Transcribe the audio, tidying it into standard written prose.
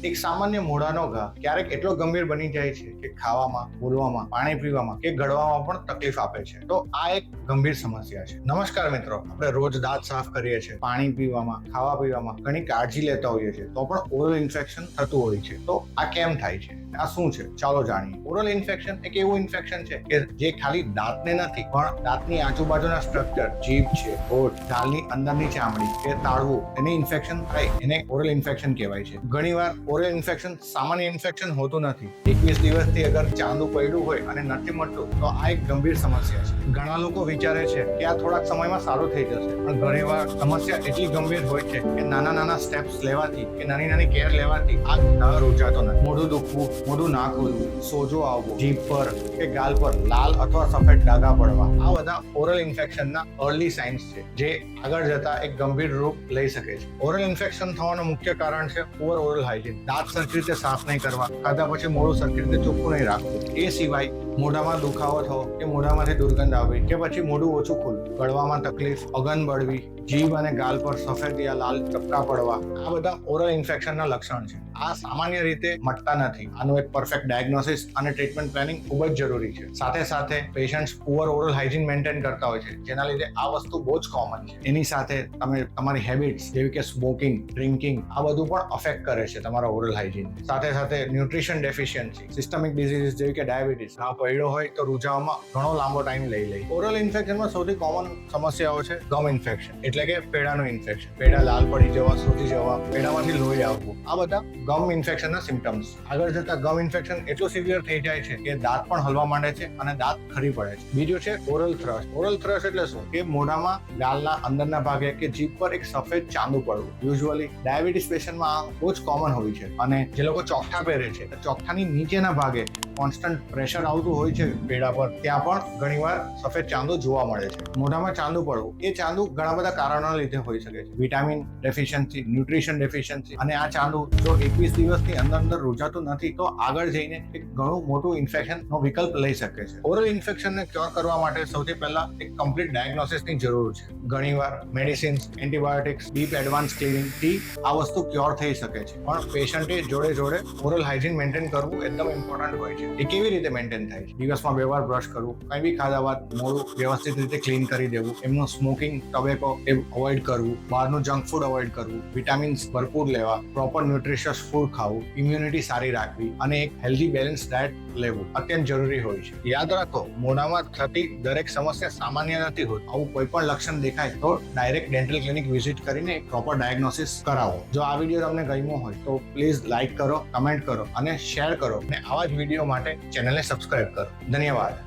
એક સામાન્ય મોઢાનો ઘા ક્યારેક એટલો ગંભીર બની જાય છે કે ખાવામાં, બોલવામાં, પાણી પીવામાં કે ગળવામાં પણ તકલીફ આપે છે. તો આ એક ગંભીર સમસ્યા છે. નમસ્કાર મિત્રો, આપણે રોજ દાંત સાફ કરીએ છીએ, પાણી પીવામાં, ખાવા પીવામાં ઘણી કાળજી લેતા હોઈએ છીએ, તો પણ ઓરલ ઇન્ફેક્શન થતું હોય છે. તો આ કેમ થાય છે? આ શું છે? ચાલો જાણીએ. ઓરલ ઇન્ફેક્શન એક એવું ઇન્ફેક્શન છે કે જે ખાલી દાંતને નથી, પણ દાંતની આજુબાજુના સ્ટ્રક્ચર, જીભ છે, હોઠ, ગાલની અંદરની ચામડી કે તાળવું, એને ઇન્ફેક્શન થાય, એને ઓરલ ઇન્ફેક્શન કહેવાય છે. ઘણીવાર ઓરલ ઇન્ફેક્શન સામાન્ય ઇન્ફેક્શન હોતું નથી. 21 દિવસથી અગર ચાંદુ પડ્યું હોય અને નથી મળતું, તો આ એક ગંભીર સમસ્યા છે. ઘણા લોકો વિચારે છે કે આ થોડાક સમયમાં સારું થઈ જશે, પણ ઘણીવાર સમસ્યા એટલી ગંભીર હોય છે કે નાના સ્ટેપ્સ લેવાથી કે નાની કેર લેવાથી આ ન રોજાતો નથી. મોઢું દુખવું, મોઢું ના ખુલવું, સોજો આવવો, જીભ પર કે ગાલ પર લાલ અથવા સફેદ ડાઘા પડવા, આ બધા ઓરલ ઇન્ફેક્શનના અર્લી સાઇન્સ છે, જે આગળ જતા એક ગંભીર રૂપ લઈ શકે છે. ઓરલ ઇન્ફેક્શન થવાનું મુખ્ય કારણ છે પુઅર ઓરલ હાઇજીન. દાંત સરખી રીતે સાફ નહીં કરવા, ખાધા પછી મોઢું સરખી રીતે ચોખ્ખું નહીં રાખવું. એ સિવાય મોઢામાં દુખાવો થવો કે મોઢામાંથી દુર્ગંધ આવવી કે પછી મોઢું ઓછું ખુલવું, ગળવામાં તકલીફ, અગન બળવી, જીભ અને ગાલ પર સફેદ યા લાલ ટપકા પડવા, આ બધા ઓરલ ઇન્ફેક્શનના લક્ષણ છે. આ સામાન્ય રીતે મટતા નથી. આનું એક પરફેક્ટ ડાયગ્નોસિસ અને ટ્રીટમેન્ટ પ્લાનિંગ ખૂબ જ જરૂરી છે. સાથે patients poor oral hygiene maintain કરતા હોય છે, જેના લીધે આ વસ્તુ બહુ જ કોમન છે. એની સાથે તમે તમારી હેબિટ્સ જેવી કે સ્મોકિંગ, ડ્રિંકિંગ, આ બધું પણ અફેક્ટ કરે છે તમારા ઓરલ હાઇજીન. સાથે ન્યુટ્રિશન ડેફિશિયન્સી, સિસ્ટમિક ડિઝીઝ જેવી કે ડાયાબિટીસ, આ પડ્યો હોય તો રૂજાવામાં ઘણો લાંબો ટાઈમ લઈ લે. ઓરલ ઇન્ફેક્શનમાં સૌથી કોમન સમસ્યાઓ છે ગમ ઇન્ફેક્શન, એટલે કે પેડાનું ઇન્ફેક્શન. પેડા લાલ પડી જવા, સૂજી જવા, પેડામાંથી લોહી આવવું, આ બધા ગમ ઇન્ફેક્શનના સિમ્ટમ્સ. આગળ જતા ગમ ઇન્ફેક્શન એટલું સિવિયર થઈ જાય છે કે દાંત પણ હલવા માંડે છે અને દાંત ખરી પડે છે. બીજું છે ઓરલ થ્રશ. ઓરલ થ્રશ એટલે શું? કે મોઢામાં ગાલના અંદરના ભાગે કે જીભ પર એક સફેદ ચાંદુ પડવું. યુઝ્યુઅલી ડાયાબિટીસ પેશન્ટમાં આ બહુ જ કોમન હોય છે. અને જે લોકો ચોકઠા પહેરે છે, ચોકઠાની નીચેના ભાગે કોન્સ્ટન્ટ પ્રેશર આવતું હોય છે પેડા પર, ત્યાં પણ ઘણીવાર સફેદ ચાંદુ જોવા મળે છે. મોઢામાં ચાંદુ પડવું, એ ચાંદુ ઘણા બધા કારણોના લીધે હોઈ શકે છે. વિટામિન ડેફિશિયન્સી, ન્યુટ્રિશન ડેફિશિયન્સી, અને આ ચાંદુ જો 21 દિવસની અંદર રૂજાતું નથી, તો આગળ જઈને એક ઘણું મોટું ઇન્ફેક્શનનો વિકલ્પ લઈ શકે છે. ઓરલ ઇન્ફેક્શનને ક્યોર કરવા માટે સૌથી પહેલા એક કમ્પ્લીટ ડાયગ્નોસિસની જરૂર છે. ઘણીવાર મેડિસિન્સ, એન્ટીબાયોટિક્સ, ડીપ એડવાન્સ ક્લિનિકથી આ વસ્તુ ક્યોર થઈ શકે છે, પણ પેશન્ટે જોડે ઓરલ હાઇજીન મેન્ટેન કરવું એકદમ ઇમ્પોર્ટન્ટ હોય છે. એ કેવી રીતે મેન્ટેન થાય છે? દિવસમાં 2 વાર બ્રશ કરવું, કંઈ બી ખાધા બાદ મોઢું વ્યવસ્થિત રીતે ક્લીન કરી દેવું, એમનું સ્મોકિંગ, ટબેકો એ અવોઇડ કરવું, બહારનું જંક ફૂડ અવોઇડ કરવું, વિટામિન્સ ભરપૂર લેવા, પ્રોપર ન્યુટ્રિશિયસ ફૂડ ખાવું, ઇમ્યુનિટી સારી રાખવી અને એક હેલ્ધી બેલેન્સ ડાયટ લેવું અત્યંત જરૂરી હોય છે. યાદ રાખો, મોઢામાં થતી દરેક સમસ્યા સામાન્ય નથી હોતી. આવું કોઈ પણ લક્ષણ દેખાય તો ડાયરેક્ટ ડેન્ટલ ક્લિનિક વિઝિટ કરીને એક પ્રોપર ડાયગ્નોસિસ કરાવો. જો આ વિડીયો તમને ગમ્યો હોય તો પ્લીઝ લાઈક કરો, કમેન્ટ કરો અને શેર કરો, અને આવા જ વિડીયો માટે ચેનલને સબસ્ક્રાઇબ કરો. ધન્યવાદ.